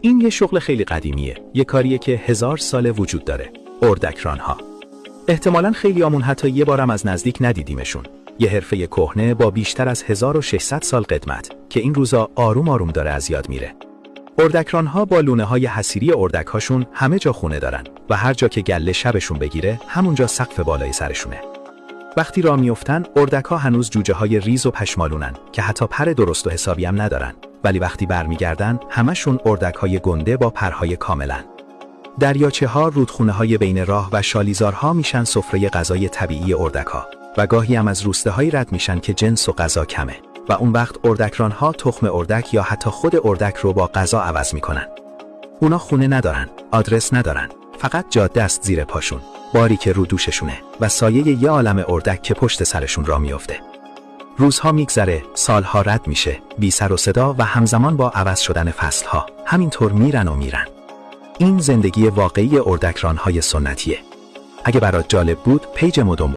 این یه شغل خیلی قدیمیه، یه کاریه که 1000 ساله وجود داره. اردکران‌ها. احتمالاً خیلیامون حتی یه بارم از نزدیک ندیدیمشون. یه حرفه کهنه با بیشتر از 1600 سال قدمت که این روزا آروم آروم داره از یاد میره. اردکران‌ها با لونه‌های حصیری اردک‌هاشون همه جا خونه دارن و هر جا که گله شبشون بگیره همونجا سقف بالای سرشونه. وقتی راه میافتن اردک‌ها هنوز جوجه‌های ریز و پشمالونن که حتی پر درست و حسابی هم ندارن، ولی وقتی برمیگردن همشون اردک‌های گنده با پرهای کاملن. دریاچه‌ها، رودخونه‌های بین راه و شالیزارها میشن سفره غذای طبیعی اردک‌ها و گاهی هم از روسته‌هایی رد میشن که جنس و غذا کمه و اون وقت اردکران‌ها تخم اردک یا حتی خود اردک رو با غذا عوض میکنن. اونا خونه ندارن، آدرس ندارن، فقط جاده است زیر پاشون، باری که رو دوششونه و سایه یه عالم اردک که پشت سرشون راه میفته. روزها میگذره، سالها رد میشه، بی سر و صدا و همزمان با عوض شدن فصلها، همینطور میرن و میرن. این زندگی واقعی اردکران‌های سنتیه. اگه برات جالب بود، پیج مدام